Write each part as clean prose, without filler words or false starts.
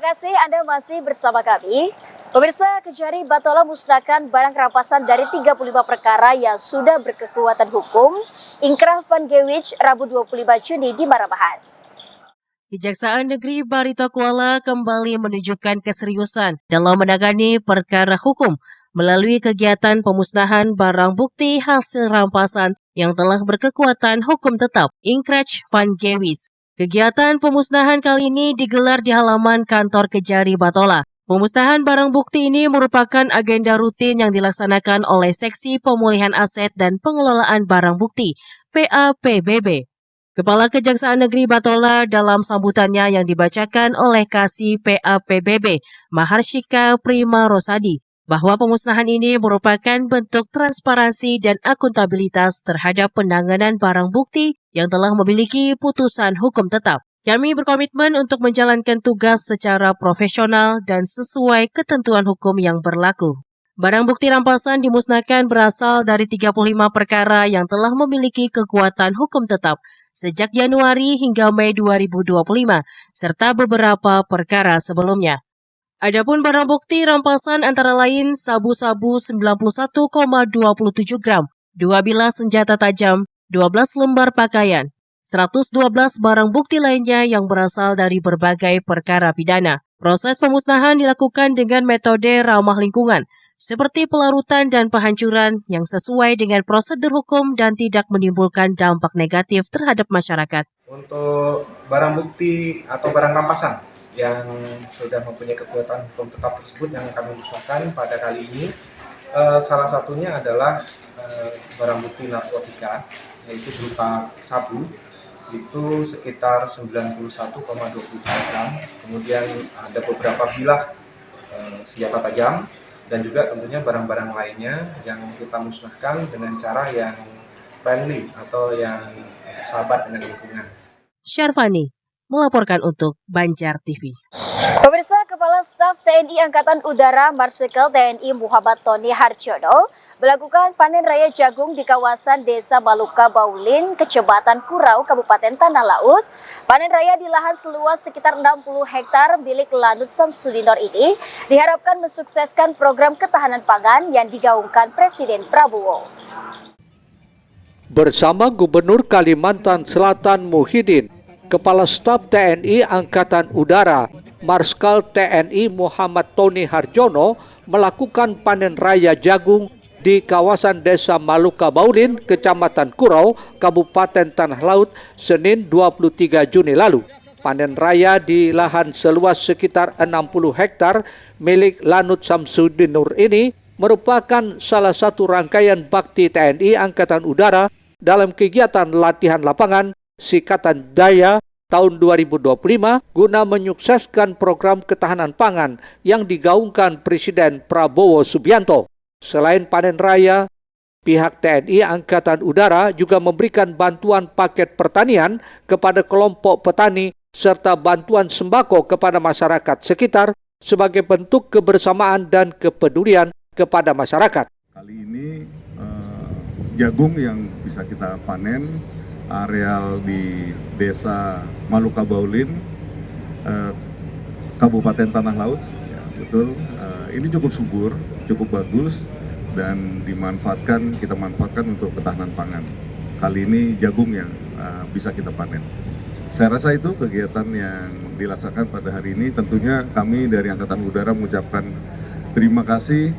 kasih Anda masih bersama kami. Pemirsa, Kejari Batola musnahkan barang rampasan dari 35 perkara yang sudah berkekuatan hukum. Inkrah Van Gewich, Rabu 25 Juni di Maramahan. Kejaksaan Negeri Barito Kuala kembali menunjukkan keseriusan dalam menangani perkara hukum melalui kegiatan pemusnahan barang bukti hasil rampasan yang telah berkekuatan hukum tetap, Inkrah Van Gewich. Kegiatan pemusnahan kali ini digelar di halaman kantor Kejari Batola. Pemusnahan barang bukti ini merupakan agenda rutin yang dilaksanakan oleh Seksi Pemulihan Aset dan Pengelolaan Barang Bukti, PAPBB. Kepala Kejaksaan Negeri Batola dalam sambutannya yang dibacakan oleh Kasih PAPBB, Maharshika Prima Rosadi, bahwa pemusnahan ini merupakan bentuk transparansi dan akuntabilitas terhadap penanganan barang bukti yang telah memiliki putusan hukum tetap. Kami berkomitmen untuk menjalankan tugas secara profesional dan sesuai ketentuan hukum yang berlaku. Barang bukti rampasan dimusnahkan berasal dari 35 perkara yang telah memiliki kekuatan hukum tetap sejak Januari hingga Mei 2025, serta beberapa perkara sebelumnya. Adapun barang bukti rampasan antara lain sabu-sabu 91,27 gram, 2 bilah senjata tajam, 12 lembar pakaian, 112 barang bukti lainnya yang berasal dari berbagai perkara pidana. Proses pemusnahan dilakukan dengan metode ramah lingkungan, seperti pelarutan dan penghancuran yang sesuai dengan prosedur hukum dan tidak menimbulkan dampak negatif terhadap masyarakat. Untuk barang bukti atau barang rampasan yang sudah mempunyai kekuatan hukum tetap tersebut yang kami musnahkan pada kali ini, salah satunya adalah barang bukti narkotika, yaitu berupa sabu, itu sekitar 91,23 gram, kemudian ada beberapa bilah senjata tajam, dan juga tentunya barang-barang lainnya yang kita musnahkan dengan cara yang friendly atau yang sahabat dengan lingkungan. Syarfani melaporkan untuk Banjar TV. Pemirsa, Kepala Staf TNI Angkatan Udara Marsikal TNI Muhammad Tony Harjono melakukan panen raya jagung di kawasan Desa Maluka Baulin, Kecamatan Kurau, Kabupaten Tanah Laut. Panen raya di lahan seluas sekitar 60 hektar milik Lanut Samsudinor ini diharapkan mensukseskan program ketahanan pangan yang digaungkan Presiden Prabowo. Bersama Gubernur Kalimantan Selatan Muhyiddin, Kepala Staf TNI Angkatan Udara Marskal TNI Muhammad Tony Harjono melakukan panen raya jagung di kawasan Desa Maluka Baulin, Kecamatan Kurau, Kabupaten Tanah Laut, Senin 23 Juni lalu. Panen raya di lahan seluas sekitar 60 hektar milik Lanut Samsudinur ini merupakan salah satu rangkaian bakti TNI Angkatan Udara dalam kegiatan latihan lapangan Sikatan Daya tahun 2025 guna menyukseskan program ketahanan pangan yang digaungkan Presiden Prabowo Subianto. Selain panen raya, pihak TNI Angkatan Udara juga memberikan bantuan paket pertanian kepada kelompok petani serta bantuan sembako kepada masyarakat sekitar sebagai bentuk kebersamaan dan kepedulian kepada masyarakat. Kali ini jagung yang bisa kita panen areal di Desa Maluka Baulin, Kabupaten Tanah Laut, ya, betul. Ini cukup subur, cukup bagus, dan kita manfaatkan untuk ketahanan pangan. Kali ini jagung yang bisa kita panen. Saya rasa itu kegiatan yang dilaksanakan pada hari ini. Tentunya kami dari Angkatan Udara mengucapkan terima kasih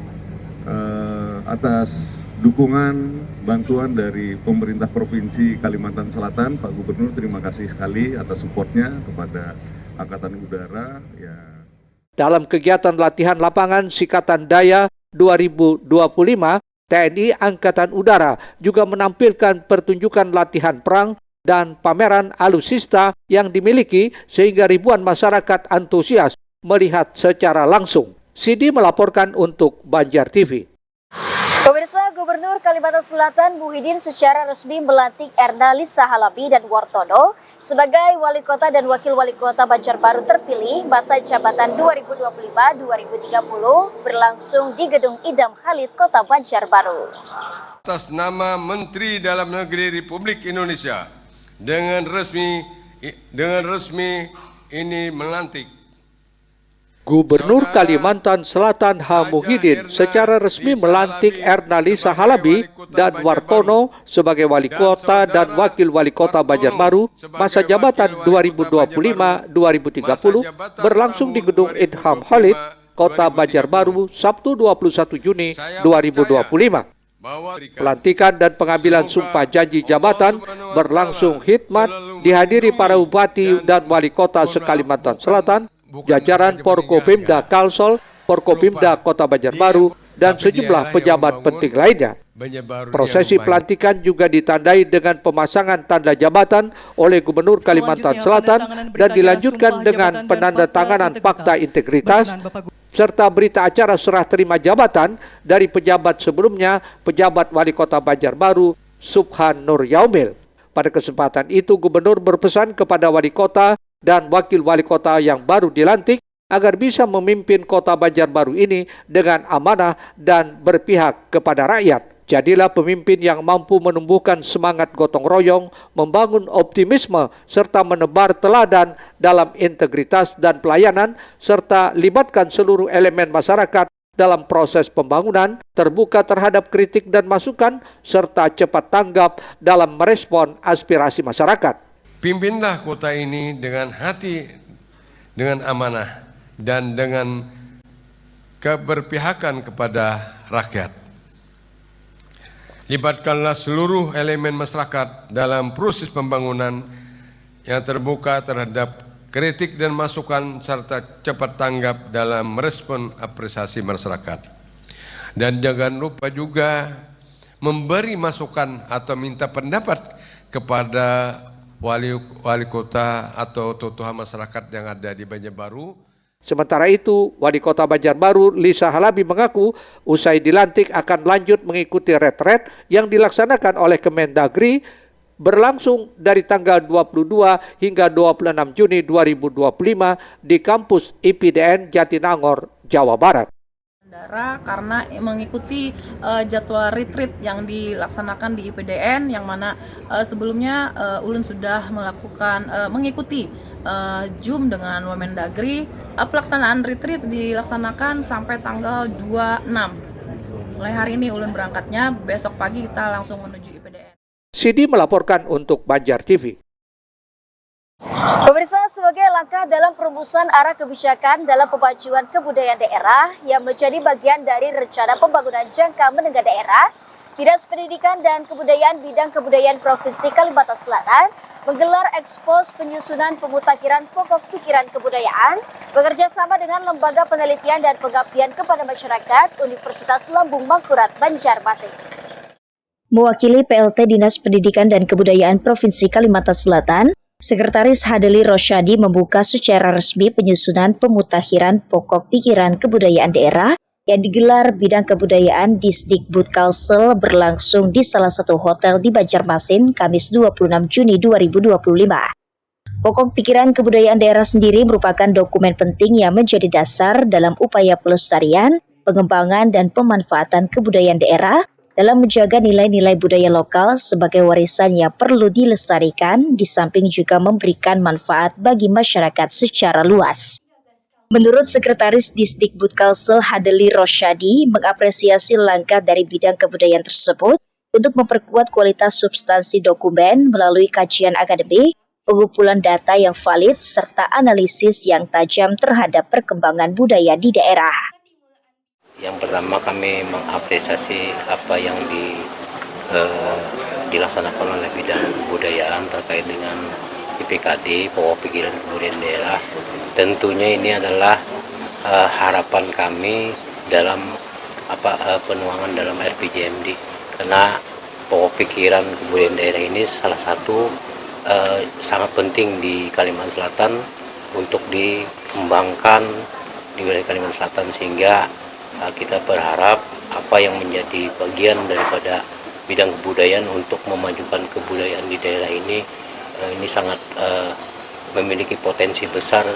atas dukungan bantuan dari pemerintah Provinsi Kalimantan Selatan, Pak Gubernur, terima kasih sekali atas supportnya kepada Angkatan Udara. Ya. Dalam kegiatan latihan lapangan Sikatan Daya 2025, TNI Angkatan Udara juga menampilkan pertunjukan latihan perang dan pameran alutsista yang dimiliki sehingga ribuan masyarakat antusias melihat secara langsung. Sidi melaporkan untuk Banjar TV. Pemirsa, Gubernur Kalimantan Selatan Muhyiddin secara resmi melantik Erna Lisa Halabi dan Wartono sebagai Wali Kota dan Wakil Wali Kota Banjarbaru terpilih masa jabatan 2025-2030 berlangsung di Gedung Idam Khalid, Kota Banjarbaru. Atas nama Menteri Dalam Negeri Republik Indonesia, dengan resmi ini melantik Gubernur Kalimantan Selatan H. Muhyiddin secara resmi melantik Ernalisa Halabi dan Wartono sebagai Wali Kota dan Wakil Wali Kota Banjarbaru masa jabatan 2025-2030 berlangsung di Gedung Idham Khalid, Kota Banjarbaru, Sabtu 21 Juni 2025. Pelantikan dan pengambilan sumpah janji jabatan berlangsung khidmat dihadiri para bupati dan wali kota se-Kalimantan Selatan, jajaran Forkopimda Kalsel, Forkopimda Kota Banjarbaru, dan sejumlah pejabat penting lainnya. Prosesi pelantikan juga ditandai dengan pemasangan tanda jabatan oleh Gubernur Kalimantan Selatan dan dilanjutkan dengan penandatanganan fakta integritas serta berita acara serah terima jabatan dari pejabat sebelumnya, pejabat Wali Kota Banjarbaru, Subhan Nur Yaumil. Pada kesempatan itu, Gubernur berpesan kepada Wali Kota dan Wakil Wali Kota yang baru dilantik agar bisa memimpin Kota Banjarbaru ini dengan amanah dan berpihak kepada rakyat. Jadilah pemimpin yang mampu menumbuhkan semangat gotong royong, membangun optimisme, serta menebar teladan dalam integritas dan pelayanan, serta libatkan seluruh elemen masyarakat dalam proses pembangunan, terbuka terhadap kritik dan masukan, serta cepat tanggap dalam merespon aspirasi masyarakat. Pimpinlah kota ini dengan hati, dengan amanah, dan dengan keberpihakan kepada rakyat. Libatkanlah seluruh elemen masyarakat dalam proses pembangunan yang terbuka terhadap kritik dan masukan serta cepat tanggap dalam merespon apresiasi masyarakat. Dan jangan lupa juga memberi masukan atau minta pendapat kepada wali kota atau tokoh masyarakat yang ada di Banjarbaru. Sementara itu, Wali Kota Banjarbaru Lisa Halabi mengaku usai dilantik akan lanjut mengikuti retret yang dilaksanakan oleh Kemendagri berlangsung dari tanggal 22 hingga 26 Juni 2025 di kampus IPDN Jatinangor, Jawa Barat. Karena mengikuti jadwal retreat yang dilaksanakan di IPDN, yang mana sebelumnya Ulun sudah mengikuti Zoom dengan Wamendagri. Pelaksanaan retreat dilaksanakan sampai tanggal 26. Mulai hari ini Ulun berangkatnya, besok pagi kita langsung menuju IPDN. Sidi melaporkan untuk Banjar TV. Pemirsa, sebagai langkah dalam perumusan arah kebijakan dalam pemajuan kebudayaan daerah yang menjadi bagian dari rencana pembangunan jangka menengah daerah, Dinas Pendidikan dan Kebudayaan Bidang Kebudayaan Provinsi Kalimantan Selatan menggelar ekspos penyusunan pemutakhiran pokok pikiran kebudayaan bekerja sama dengan Lembaga Penelitian dan Pengabdian kepada Masyarakat Universitas Lambung Mangkurat, Banjarmasin. Mewakili PLT Dinas Pendidikan dan Kebudayaan Provinsi Kalimantan Selatan, Sekretaris Hadeli Rosyadi membuka secara resmi penyusunan pemutakhiran pokok pikiran kebudayaan daerah yang digelar bidang kebudayaan Disdikbud Kalsel berlangsung di salah satu hotel di Banjarmasin, Kamis 26 Juni 2025. Pokok pikiran kebudayaan daerah sendiri merupakan dokumen penting yang menjadi dasar dalam upaya pelestarian, pengembangan, dan pemanfaatan kebudayaan daerah dalam menjaga nilai-nilai budaya lokal sebagai warisan yang perlu dilestarikan, di samping juga memberikan manfaat bagi masyarakat secara luas. Menurut Sekretaris Disdikbud Kalsel Hadeli Rosyadi, mengapresiasi langkah dari bidang kebudayaan tersebut untuk memperkuat kualitas substansi dokumen melalui kajian akademik, pengumpulan data yang valid, serta analisis yang tajam terhadap perkembangan budaya di daerah. Yang pertama, kami mengapresiasi apa yang dilaksanakan oleh bidang kebudayaan terkait dengan IPKD, pokok pikiran kebudayaan daerah. Tentunya ini adalah harapan kami dalam penuangan dalam RPJMD, karena pokok pikiran kebudayaan daerah ini salah satu sangat penting di Kalimantan Selatan untuk dikembangkan di wilayah Kalimantan Selatan, sehingga kita berharap apa yang menjadi bagian daripada bidang kebudayaan untuk memajukan kebudayaan di daerah ini sangat memiliki potensi besar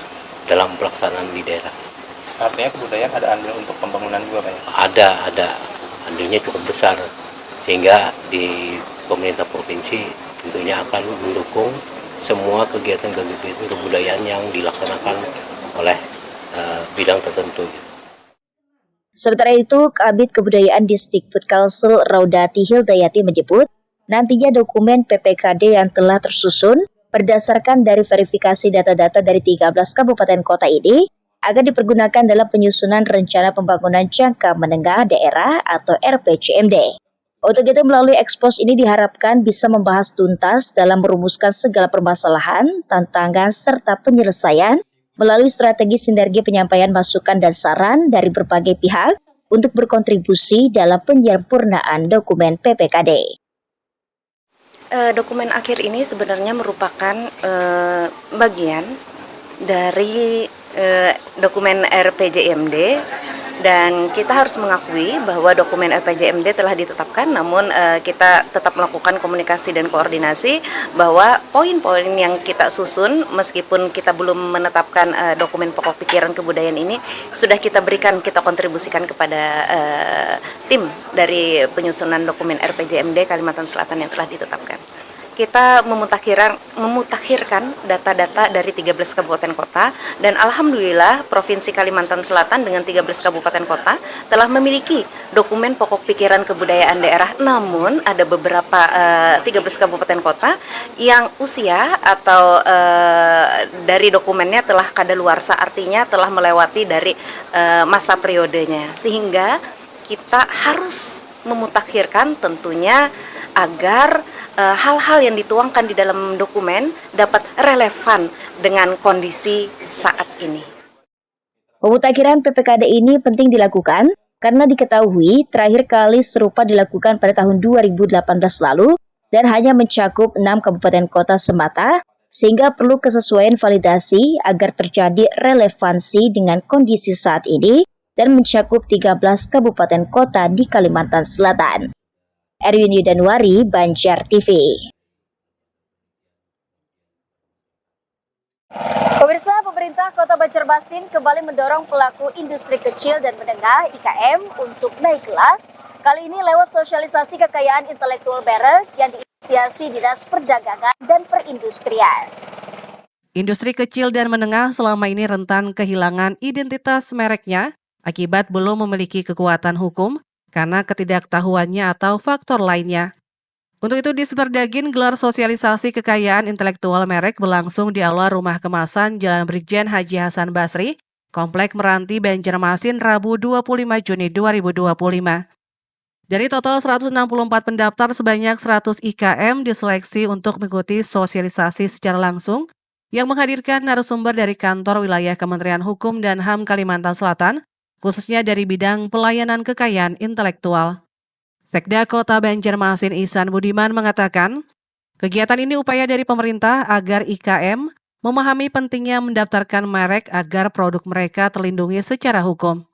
dalam pelaksanaan di daerah. Artinya kebudayaan ada andil untuk pembangunan juga, Pak? Ada andilnya cukup besar, sehingga di pemerintah provinsi tentunya akan mendukung semua kegiatan kebudayaan yang dilaksanakan oleh bidang tertentu. Sementara itu, Kabid Kebudayaan Disdikbud Kalsel Raudati Hildayati menyebut, nantinya dokumen PPKD yang telah tersusun berdasarkan dari verifikasi data-data dari 13 kabupaten kota ini akan dipergunakan dalam penyusunan Rencana Pembangunan Jangka Menengah Daerah atau RPJMD. Untuk itu, melalui ekspos ini diharapkan bisa membahas tuntas dalam merumuskan segala permasalahan, tantangan, serta penyelesaian melalui strategi sinergi penyampaian masukan dan saran dari berbagai pihak untuk berkontribusi dalam penyempurnaan dokumen PPKD. Dokumen akhir ini sebenarnya merupakan bagian dari dokumen RPJMD, dan kita harus mengakui bahwa dokumen RPJMD telah ditetapkan, namun kita tetap melakukan komunikasi dan koordinasi bahwa poin-poin yang kita susun, meskipun kita belum menetapkan dokumen pokok pikiran kebudayaan ini, sudah kita berikan, kita kontribusikan kepada tim dari penyusunan dokumen RPJMD Kalimantan Selatan yang telah ditetapkan. Kita memutakhirkan data-data dari 13 kabupaten kota, dan alhamdulillah Provinsi Kalimantan Selatan dengan 13 kabupaten kota telah memiliki dokumen pokok pikiran kebudayaan daerah. Namun ada beberapa 13 kabupaten kota yang usia atau dari dokumennya telah kadaluarsa, artinya telah melewati dari masa periodenya, sehingga kita harus memutakhirkan tentunya agar hal-hal yang dituangkan di dalam dokumen dapat relevan dengan kondisi saat ini. Pemutakhiran PPKD ini penting dilakukan karena diketahui terakhir kali serupa dilakukan pada tahun 2018 lalu dan hanya mencakup 6 kabupaten kota semata, sehingga perlu kesesuaian validasi agar terjadi relevansi dengan kondisi saat ini dan mencakup 13 kabupaten kota di Kalimantan Selatan. Erwin Yudanwari, Banjar TV. Pemirsa, pemerintah Kota Banjarmasin kembali mendorong pelaku industri kecil dan menengah (IKM) untuk naik kelas. Kali ini lewat sosialisasi kekayaan intelektual merek yang diinisiasi Dinas Perdagangan dan Perindustrian. Industri kecil dan menengah selama ini rentan kehilangan identitas mereknya akibat belum memiliki kekuatan hukum karena ketidaktahuannya atau faktor lainnya. Untuk itu, Disperdagin gelar sosialisasi kekayaan intelektual merek berlangsung di Aula Rumah Kemasan Jalan Brigjen Haji Hasan Basri, Komplek Meranti, Banjarmasin, Rabu 25 Juni 2025. Dari total 164 pendaftar, sebanyak 100 IKM diseleksi untuk mengikuti sosialisasi secara langsung yang menghadirkan narasumber dari kantor wilayah Kementerian Hukum dan HAM Kalimantan Selatan, khususnya dari bidang pelayanan kekayaan intelektual. Sekda Kota Banjarmasin Ihsan Budiman mengatakan, kegiatan ini upaya dari pemerintah agar IKM memahami pentingnya mendaftarkan merek agar produk mereka terlindungi secara hukum.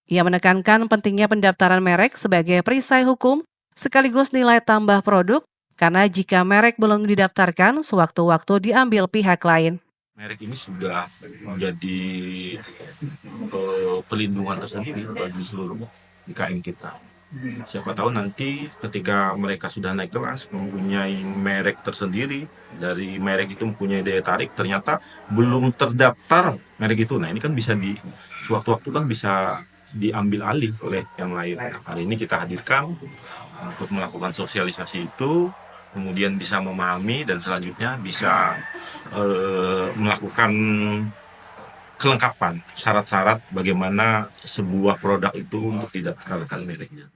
Ia menekankan pentingnya pendaftaran merek sebagai perisai hukum sekaligus nilai tambah produk, karena jika merek belum didaftarkan, sewaktu-waktu diambil pihak lain. Merek ini sudah menjadi pelindungan tersendiri bagi seluruh IKM kita. Siapa tahu nanti ketika mereka sudah naik kelas, mempunyai merek tersendiri, dari merek itu mempunyai daya tarik, ternyata belum terdaftar merek itu. Nah, ini kan bisa sewaktu-waktu kan bisa diambil alih oleh yang lain. Hari ini kita hadirkan untuk melakukan sosialisasi itu, kemudian bisa memahami dan selanjutnya bisa melakukan kelengkapan syarat-syarat bagaimana sebuah produk itu untuk didaftarkan mereknya.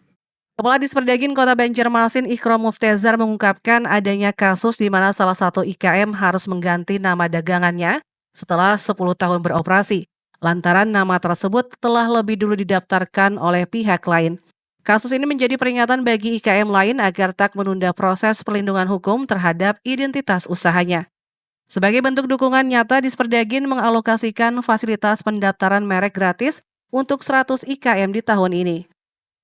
Kepala Disperdagin Kota Banjarmasin Ikrom Muftezar mengungkapkan adanya kasus di mana salah satu IKM harus mengganti nama dagangannya setelah 10 tahun beroperasi, lantaran nama tersebut telah lebih dulu didaftarkan oleh pihak lain. Kasus ini menjadi peringatan bagi IKM lain agar tak menunda proses perlindungan hukum terhadap identitas usahanya. Sebagai bentuk dukungan nyata, Disperdagin mengalokasikan fasilitas pendaftaran merek gratis untuk 100 IKM di tahun ini.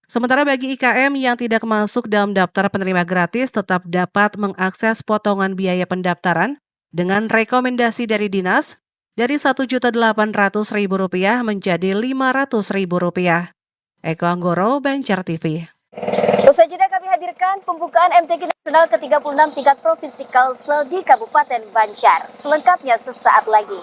Sementara bagi IKM yang tidak masuk dalam daftar penerima gratis tetap dapat mengakses potongan biaya pendaftaran dengan rekomendasi dari dinas dari Rp1.800.000 menjadi Rp500.000. Eko Anggoro, Banjar TV. Usai jeda kami hadirkan pembukaan MTQ Nasional ke-36 tingkat Provinsi Kalsel di Kabupaten Banjar. Selengkapnya sesaat lagi.